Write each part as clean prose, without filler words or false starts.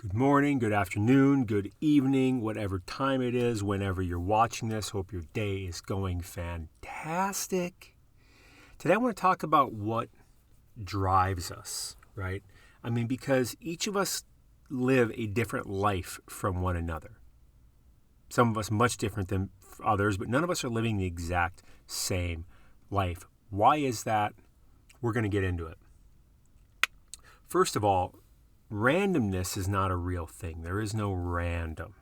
Good morning, good afternoon, good evening, whatever time it is, whenever you're watching this. Hope your day is going fantastic. Today I want to talk about what drives us, right? Because each of us live a different life from one another. Some of us much different than others, but none of us are living the exact same life. Why is that? We're going to get into it. First of all, randomness is not a real thing. There is no random.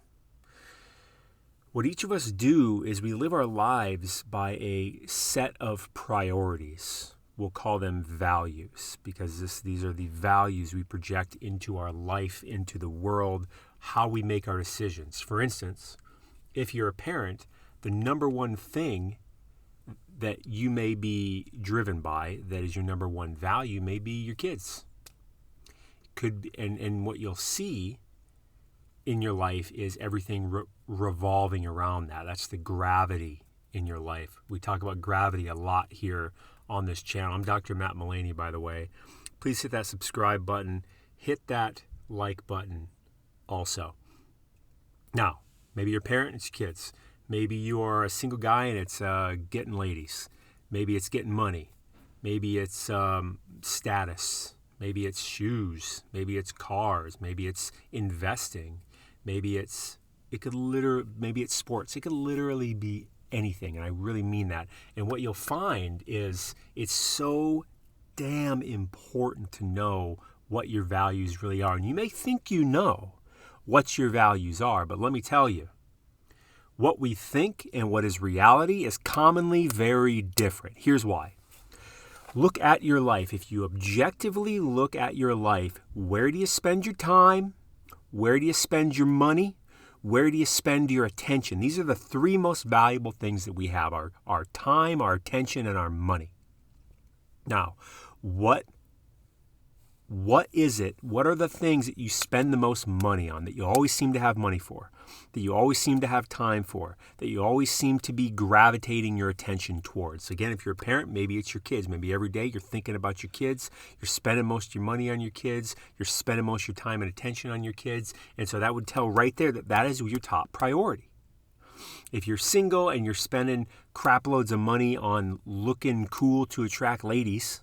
What each of us do is we live our lives by a set of priorities. We'll call them values because these are the values we project into our life, into the world, how we make our decisions. For instance, if you're a parent, the number one thing that you may be driven by, that is your number one value, may be your kids. And what you'll see in your life is everything revolving around that. That's the gravity in your life. We talk about gravity a lot here on this channel. I'm Dr. Matt Mullaney, by the way. Please hit that subscribe button. Hit that like button also. Now, maybe you're a parent and it's your kids. Maybe you are a single guy and it's getting ladies. Maybe it's getting money. Maybe it's status. Maybe it's shoes, maybe it's cars, maybe it's investing, maybe it's sports. It could literally be anything, and I really mean that. And what you'll find is it's so damn important to know what your values really are. And you may think you know what your values are, but let me tell you, what we think and what is reality is commonly very different. Here's why. Look at your life. If you objectively look at your life, where do you spend your time? Where do you spend your money? Where do you spend your attention? These are the three most valuable things that we have, our time, our attention, and our money. Now, what is it? What are the things that you spend the most money on, that you always seem to have money for, that you always seem to have time for, that you always seem to be gravitating your attention towards? Again, if you're a parent, maybe it's your kids. Maybe every day you're thinking about your kids. You're spending most of your money on your kids. You're spending most of your time and attention on your kids. And so that would tell right there that is your top priority. If you're single and you're spending crap loads of money on looking cool to attract ladies,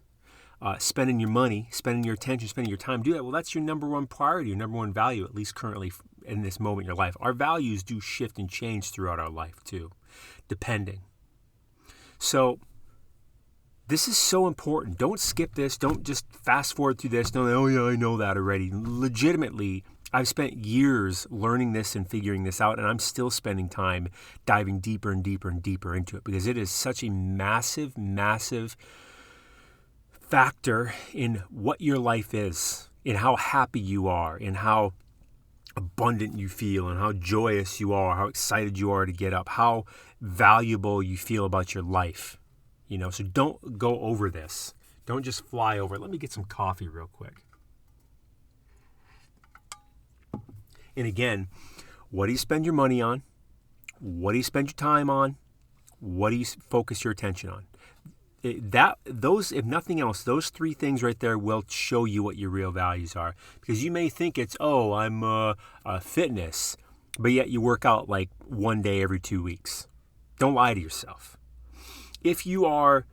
spending your money, spending your attention, spending your time, do that. Well, that's your number one priority, your number one value, at least currently in this moment in your life. Our values do shift and change throughout our life too, depending. So this is so important. Don't skip this. Don't just fast forward through this. Don't, oh yeah, I know that already. Legitimately, I've spent years learning this and figuring this out, and I'm still spending time diving deeper and deeper and deeper into it because it is such a massive, massive factor in what your life is, in how happy you are, in how abundant you feel, and how joyous you are, how excited you are to get up, how valuable you feel about your life. So don't go over this. Don't just fly over it. Let me get some coffee real quick. And again, what do you spend your money on? What do you spend your time on? What do you focus your attention on? Those, if nothing else, those three things right there will show you what your real values are. Because you may think it's, I'm fitness, but yet you work out like one day every 2 weeks. Don't lie to yourself. If you're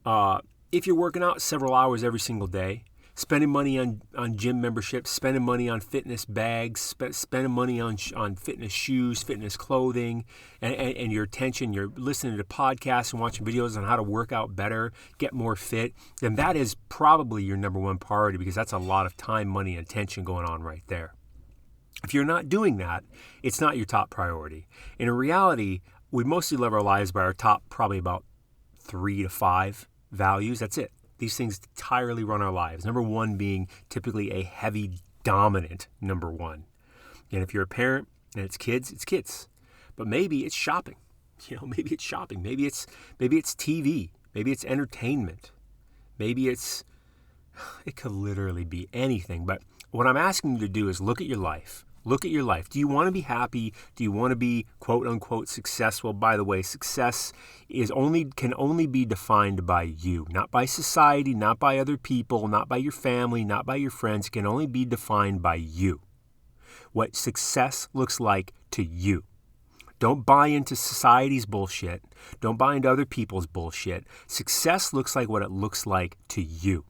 working out several hours every single day, spending money on gym memberships, spending money on fitness bags, spending money on fitness shoes, fitness clothing, and your attention, you're listening to podcasts and watching videos on how to work out better, get more fit, then that is probably your number one priority because that's a lot of time, money, and attention going on right there. If you're not doing that, it's not your top priority. And in reality, we mostly live our lives by our top probably about 3 to 5 values. That's it. These things entirely run our lives. Number one being typically a heavy dominant number one. And if you're a parent and it's kids. But maybe it's shopping. Maybe it's shopping. Maybe it's TV. Maybe it's entertainment. Maybe it could literally be anything. But what I'm asking you to do is look at your life. Look at your life. Do you want to be happy? Do you want to be quote unquote successful? By the way, success can only be defined by you, not by society, not by other people, not by your family, not by your friends. It can only be defined by you. what success looks like to you. Don't buy into society's bullshit. Don't buy into other people's bullshit. Success looks like what it looks like to you,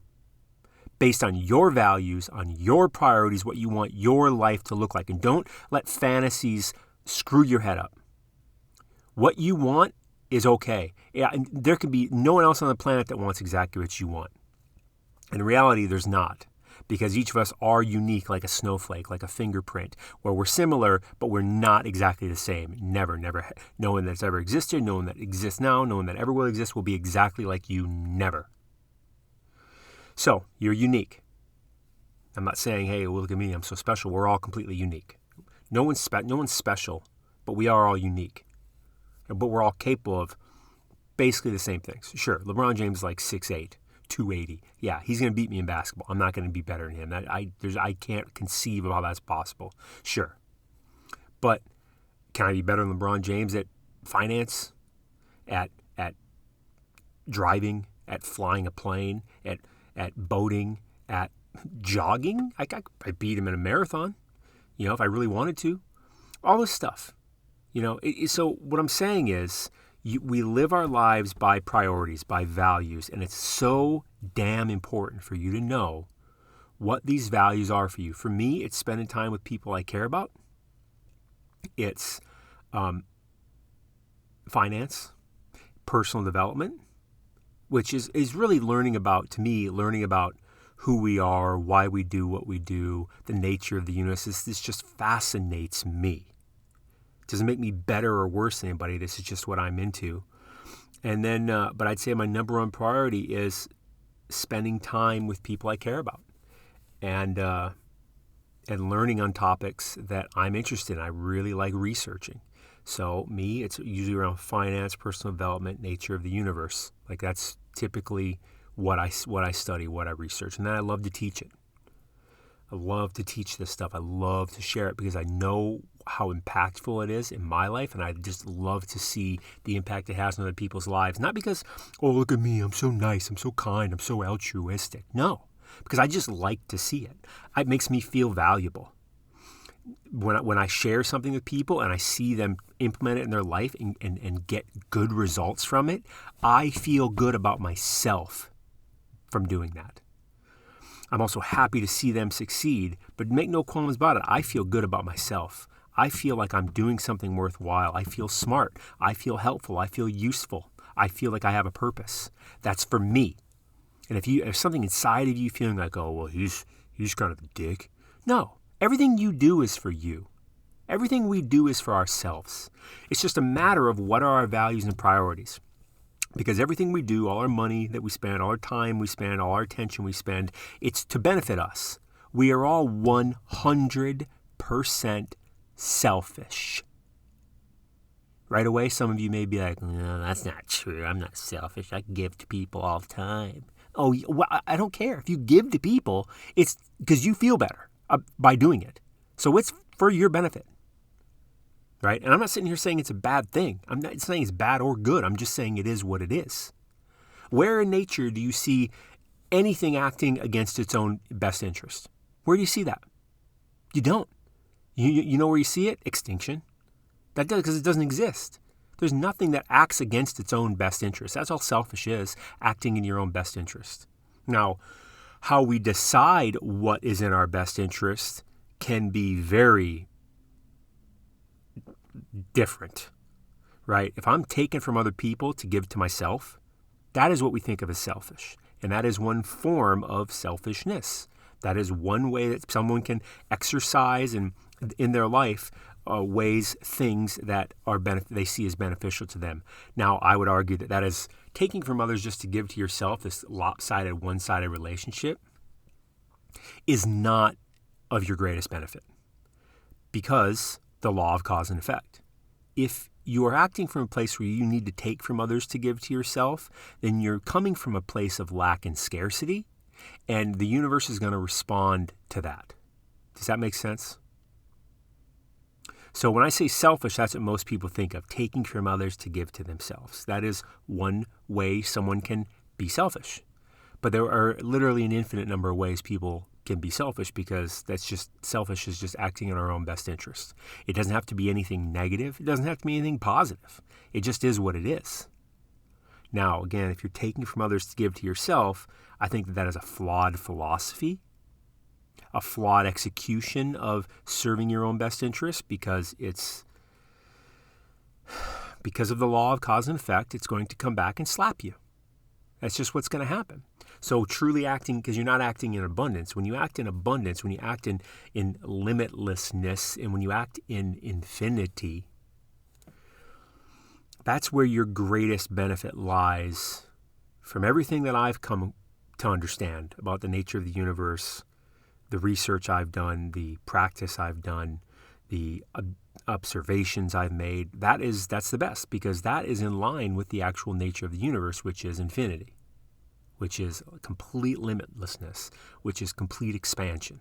based on your values, on your priorities, what you want your life to look like. And don't let fantasies screw your head up. What you want is okay. Yeah, and there can be no one else on the planet that wants exactly what you want. In reality, there's not, because each of us are unique, like a snowflake, like a fingerprint, where we're similar, but we're not exactly the same. Never. No one that's ever existed, no one that exists now, no one that ever will exist will be exactly like you. Never. So, you're unique. I'm not saying, hey, well, look at me, I'm so special. We're all completely unique. No one's special, but we are all unique. But we're all capable of basically the same things. Sure, LeBron James is like 6'8", 280. Yeah, he's going to beat me in basketball. I'm not going to be better than him. I can't conceive of how that's possible. Sure. But can I be better than LeBron James at finance, at driving, at flying a plane, at boating, at jogging? I beat him in a marathon, if I really wanted to. All this stuff. So what I'm saying is, we live our lives by priorities, by values, and it's so damn important for you to know what these values are for you. For me, it's spending time with people I care about. It's finance, personal development, which is really learning about who we are, why we do what we do, the nature of the universe. This just fascinates me. It doesn't make me better or worse than anybody. This is just what I'm into. And then, but I'd say my number one priority is spending time with people I care about, and learning on topics that I'm interested in. I really like researching. So me, it's usually around finance, personal development, nature of the universe. Like that's typically what I study, what I research, and then I love to teach it. I love to teach this stuff. I love to share it because I know how impactful it is in my life, and I just love to see the impact it has on other people's lives. Not because, oh, look at me, I'm so nice, I'm so kind, I'm so altruistic. No, because I just like to see it. It makes me feel valuable. When I share something with people and I see them implement it in their life and get good results from it, I feel good about myself from doing that. I'm also happy to see them succeed, but make no qualms about it. I feel good about myself. I feel like I'm doing something worthwhile. I feel smart. I feel helpful. I feel useful. I feel like I have a purpose. That's for me. And if something inside of you feeling like, oh, well, he's kind of a dick. No, everything you do is for you. Everything we do is for ourselves. It's just a matter of what are our values and priorities. Because everything we do, all our money that we spend, all our time we spend, all our attention we spend, it's to benefit us. We are all 100% selfish. Right away, some of you may be like, no, that's not true. I'm not selfish. I give to people all the time. Oh, well, I don't care. If you give to people, it's because you feel better by doing it. So it's for your benefit. Right? And I'm not sitting here saying it's a bad thing. I'm not saying it's bad or good. I'm just saying it is what it is. Where in nature do you see anything acting against its own best interest? Where do you see that? You don't. You know where you see it? Extinction. That does, because it doesn't exist. There's nothing that acts against its own best interest. That's all selfish is, acting in your own best interest. Now, how we decide what is in our best interest can be very different, right? If I'm taking from other people to give to myself, that is what we think of as selfish. And that is one form of selfishness. That is one way that someone can exercise in their life things that they see as beneficial to them. Now, I would argue that is taking from others just to give to yourself, this lopsided, one-sided relationship, is not of your greatest benefit. Because the law of cause and effect. If you are acting from a place where you need to take from others to give to yourself, then you're coming from a place of lack and scarcity, and the universe is going to respond to that. Does that make sense? So when I say selfish, that's what most people think of, taking from others to give to themselves. That is one way someone can be selfish. But there are literally an infinite number of ways people can be selfish, because selfish is just acting in our own best interest. It doesn't have to be anything negative. It doesn't have to be anything positive. It just is what it is. Now, again, if you're taking from others to give to yourself, I think that is a flawed philosophy, a flawed execution of serving your own best interest, because of the law of cause and effect, it's going to come back and slap you. That's just what's going to happen. So truly acting, because you're not acting in abundance. When you act in abundance, when you act in limitlessness, and when you act in infinity, that's where your greatest benefit lies. From everything that I've come to understand about the nature of the universe, the research I've done, the practice I've done, the observations I've made, that's the best, because that is in line with the actual nature of the universe, which is infinity, which is complete limitlessness, which is complete expansion,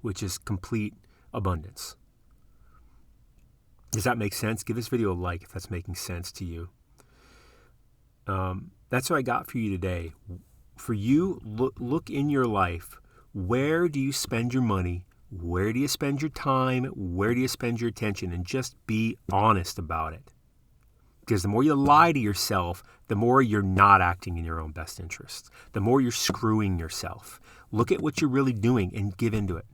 which is complete abundance. Does that make sense? Give this video a like if that's making sense to you. That's what I got for you today. For you, look in your life. Where do you spend your money? Where do you spend your time? Where do you spend your attention? And just be honest about it. Because the more you lie to yourself, the more you're not acting in your own best interest. The more you're screwing yourself. Look at what you're really doing and give into it.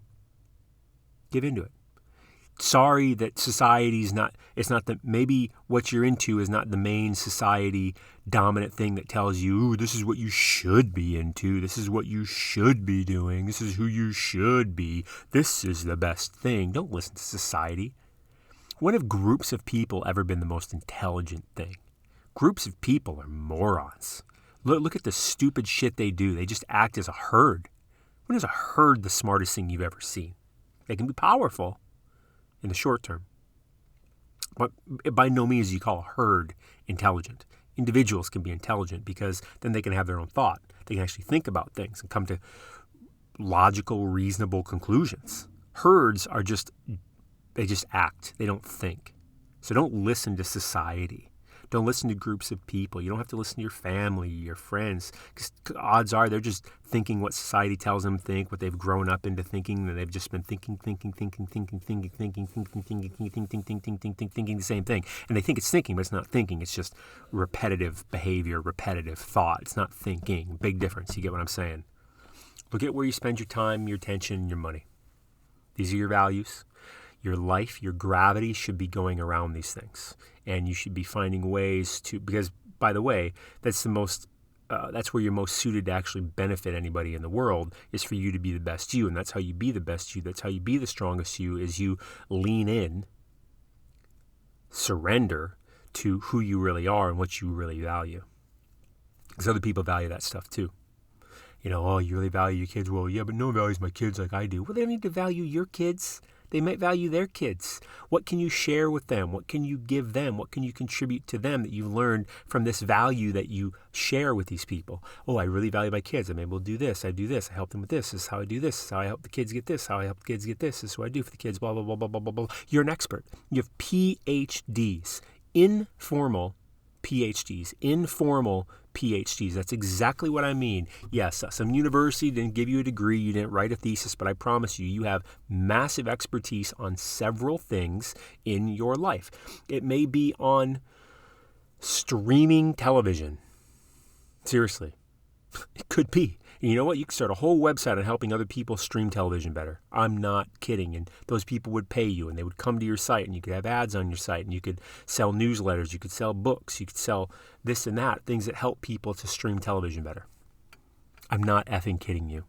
Give into it. Sorry that maybe what you're into is not the main society dominant thing that tells you, ooh, this is what you should be into. This is what you should be doing. This is who you should be. This is the best thing. Don't listen to society. When have groups of people ever been the most intelligent thing? Groups of people are morons. Look at the stupid shit they do. They just act as a herd. When is a herd the smartest thing you've ever seen? They can be powerful in the short term, but by no means do you call a herd intelligent. Individuals can be intelligent because then they can have their own thought. They can actually think about things and come to logical, reasonable conclusions. Herds they just act. They don't think. So don't listen to society. Don't listen to groups of people. You don't have to listen to your family, your friends, because odds are they're just thinking what society tells them to think, what they've grown up into thinking, and they've just been thinking the same thing. And they think it's thinking, but it's not thinking. It's just repetitive behavior, repetitive thought. It's not thinking. Big difference. You get what I'm saying? Look at where you spend your time, your attention, and your money. These are your values. Your life, your gravity should be going around these things. And you should be finding ways to, because, by the way, that's where you're most suited to actually benefit anybody in the world, is for you to be the best you. And that's how you be the best you. That's how you be the strongest you, is you lean in, surrender to who you really are and what you really value. Because other people value that stuff too. You know, oh, you really value your kids? Well, yeah, but no one values my kids like I do. Well, they don't need to value your kids. They might value their kids. What can you share with them? What can you give them? What can you contribute to them that you've learned from this value that you share with these people? Oh, I really value my kids. I'm able to do this. I do this. I help them with this. This is how I do this. This is how I help the kids get this. How I help the kids get this. This is what I do for the kids. Blah, blah, blah, blah, blah, blah, blah. You're an expert. You have PhDs, informal PhDs, informal PhDs. That's exactly what I mean. Yes, some university didn't give you a degree, you didn't write a thesis, but I promise you, you have massive expertise on several things in your life. It may be on streaming television. Seriously. It could be. And you know what? You could start a whole website on helping other people stream television better. I'm not kidding. And those people would pay you, and they would come to your site, and you could have ads on your site, and you could sell newsletters, you could sell books, you could sell this and that, things that help people to stream television better. I'm not effing kidding you.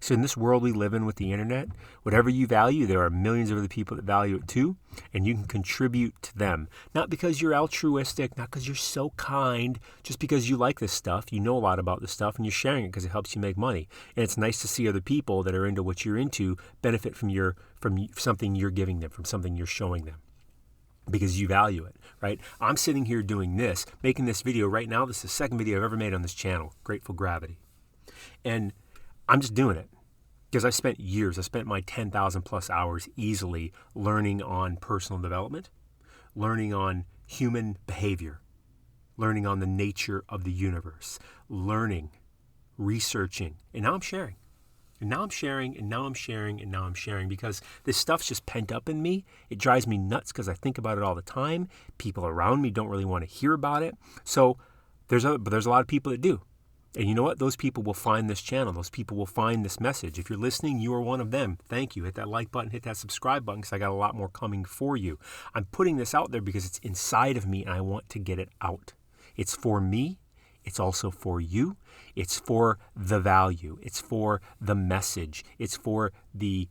So in this world we live in with the internet, whatever you value, there are millions of other people that value it too, and you can contribute to them. Not because you're altruistic, not because you're so kind, just because you like this stuff, you know a lot about this stuff, and you're sharing it because it helps you make money. And it's nice to see other people that are into what you're into benefit from something you're giving them, from something you're showing them, because you value it, right? I'm sitting here doing this, making this video right now. This is the second video I've ever made on this channel, Grateful Gravity. And I'm just doing it because I spent my 10,000 plus hours easily learning on personal development, learning on human behavior, learning on the nature of the universe, learning, researching, and now I'm sharing. And now I'm sharing, and now I'm sharing, and now I'm sharing because this stuff's just pent up in me. It drives me nuts because I think about it all the time. People around me don't really want to hear about it. So there's a lot of people that do. And you know what? Those people will find this channel. Those people will find this message. If you're listening, you are one of them. Thank you. Hit that like button, hit that subscribe button because I got a lot more coming for you. I'm putting this out there because it's inside of me and I want to get it out. It's for me. It's also for you. It's for the value. It's for the message. It's for the,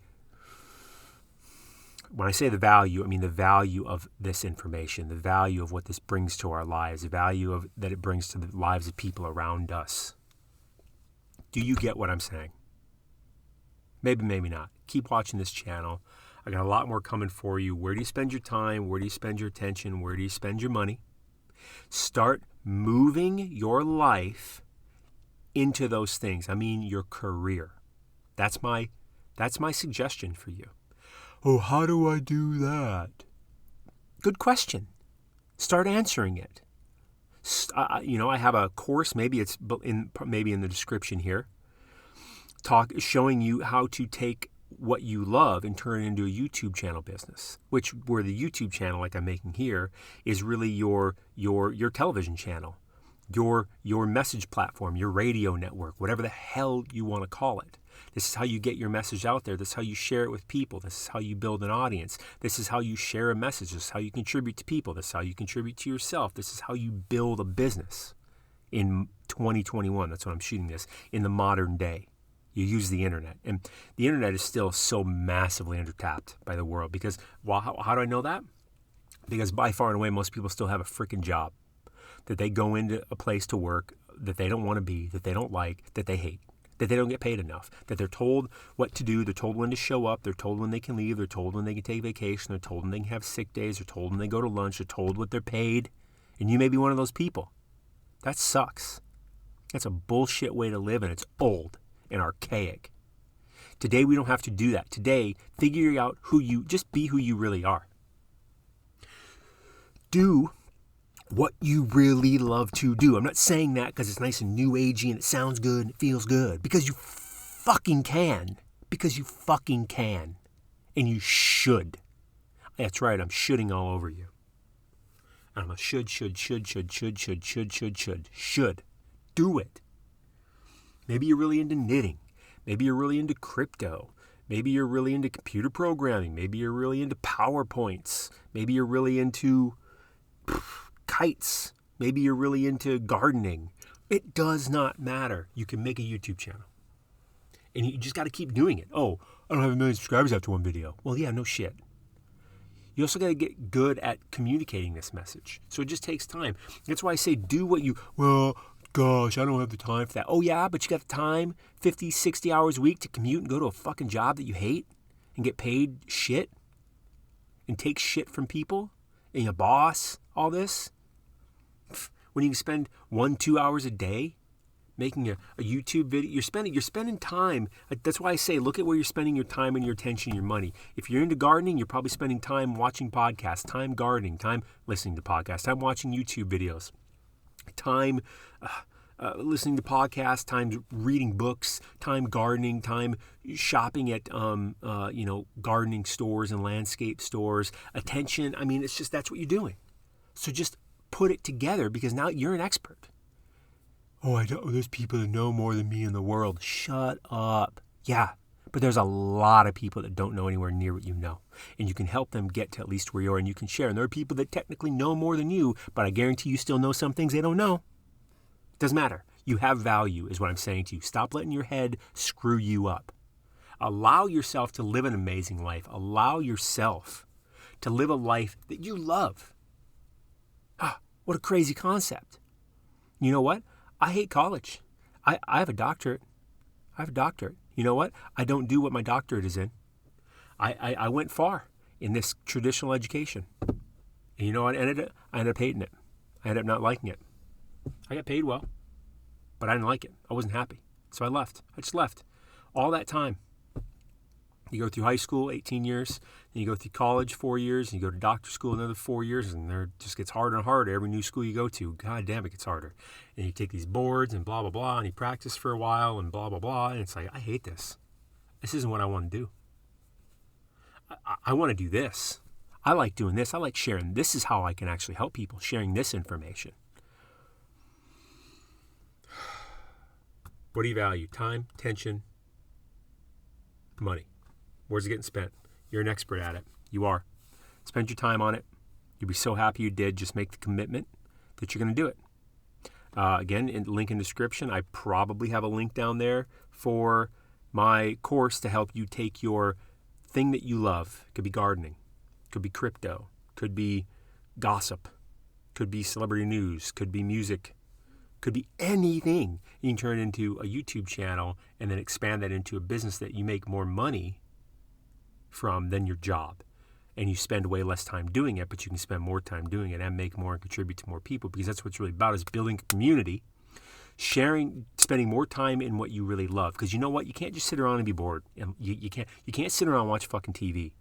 when I say the value, I mean the value of this information, the value of what this brings to our lives, the value of that it brings to the lives of people around us. Do you get what I'm saying? Maybe, maybe not. Keep watching this channel. I got a lot more coming for you. Where do you spend your time? Where do you spend your attention? Where do you spend your money? Start moving your life into those things. I mean your career. That's my suggestion for you. Oh, how do I do that? Good question. Start answering it. I have a course, maybe it's in the description here, showing you how to take what you love and turn it into a YouTube channel business, where the YouTube channel, like I'm making here, is really your television channel, your message platform, your radio network, whatever the hell you want to call it. This is how you get your message out there. This is how you share it with people. This is how you build an audience. This is how you share a message. This is how you contribute to people. This is how you contribute to yourself. This is how you build a business in 2021. That's what I'm shooting this, in the modern day. You use the internet. And the internet is still so massively undertapped by the world because, well, how do I know that? Because by far and away, most people still have a freaking job that they go into a place to work that they don't want to be, that they don't like, that they hate, that they don't get paid enough, that they're told what to do, they're told when to show up, they're told when they can leave, they're told when they can take vacation, they're told when they can have sick days, they're told when they go to lunch, they're told what they're paid, and you may be one of those people. That sucks. That's a bullshit way to live, and it's old and archaic. Today, we don't have to do that. Today, figure out just be who you really are. Do what you really love to do. I'm not saying that because it's nice and new agey and it sounds good and it feels good. Because you fucking can. Because you fucking can. And you should. That's right, I'm shoulding all over you. I'm a should. Should. Do it. Maybe you're really into knitting. Maybe you're really into crypto. Maybe you're really into computer programming. Maybe you're really into PowerPoints. Maybe you're really into kites. Maybe you're really into gardening. It does not matter. You can make a YouTube channel. And you just got to keep doing it. Oh, I don't have 1 million subscribers after one video. Well, yeah, no shit. You also got to get good at communicating this message. So it just takes time. That's why I say gosh, I don't have the time for that. Oh, yeah, but you got the time, 50, 60 hours a week to commute and go to a fucking job that you hate and get paid shit and take shit from people and your boss, all this. When you can spend 1-2 hours a day making a YouTube video, you're spending time. That's why I say, look at where you're spending your time and your attention, your money. If you're into gardening, you're probably spending time watching podcasts, time gardening, time listening to podcasts, time watching YouTube videos, time listening to podcasts, time reading books, time gardening, time shopping at gardening stores and landscape stores. Attention. I mean, it's just that's what you're doing. So just put it together because now you're an expert. Oh, there's people that know more than me in the world. Shut up. Yeah, but there's a lot of people that don't know anywhere near what you know. And you can help them get to at least where you are and you can share. And there are people that technically know more than you, but I guarantee you still know some things they don't know. Doesn't matter. You have value is what I'm saying to you. Stop letting your head screw you up. Allow yourself to live an amazing life. Allow yourself to live a life that you love. What a crazy concept. You know what? I hate college. I have a doctorate. You know what? I don't do what my doctorate is in. I went far in this traditional education. And you know what I ended up hating it. I ended up not liking it. I got paid well, but I didn't like it. I wasn't happy. So I left. I just left. All that time. You go through high school, 18 years, then you go through college, 4 years, and you go to doctor school another 4 years, and it just gets harder and harder every new school you go to. God damn, it gets harder. And you take these boards and blah, blah, blah, and you practice for a while and blah, blah, blah, and it's like, I hate this. This isn't what I want to do. I want to do this. I like doing this. I like sharing. This is how I can actually help people, sharing this information. What do you value? Time, attention, money. Where's it getting spent? You're an expert at it. You are. Spend your time on it. You'll be so happy you did. Just make the commitment that you're going to do it. Again, link in the description. I probably have a link down there for my course to help you take your thing that you love. It could be gardening. It could be crypto. Could be gossip. Could be celebrity news. Could be music. Could be anything. You can turn it into a YouTube channel and then expand that into a business that you make more money from than your job. And you spend way less time doing it, but you can spend more time doing it and make more and contribute to more people, because that's what it's really about, is building a community, sharing, spending more time in what you really love. Because you know what? You can't just sit around and be bored. You can't sit around and watch fucking TV.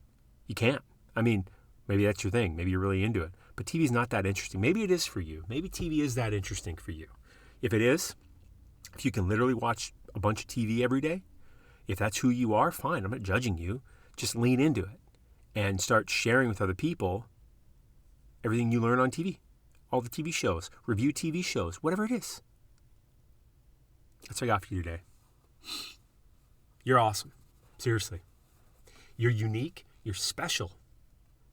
You can't. I mean, maybe that's your thing. Maybe you're really into it. But TV is not that interesting. Maybe it is for you. Maybe TV is that interesting for you. If it is, if you can literally watch a bunch of TV every day, if that's who you are, fine. I'm not judging you. Just lean into it and start sharing with other people everything you learn on TV. All the TV shows, review TV shows, whatever it is. That's what I got for you today. You're awesome. Seriously. You're unique. You're special.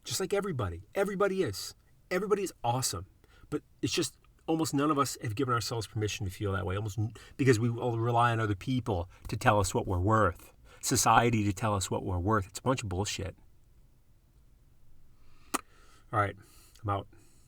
Just like everybody. Everybody is. Everybody is awesome. But it's just almost none of us have given ourselves permission to feel that way. Almost because we all rely on other people to tell us what we're worth. Society to tell us what we're worth. It's a bunch of bullshit. All right, I'm out.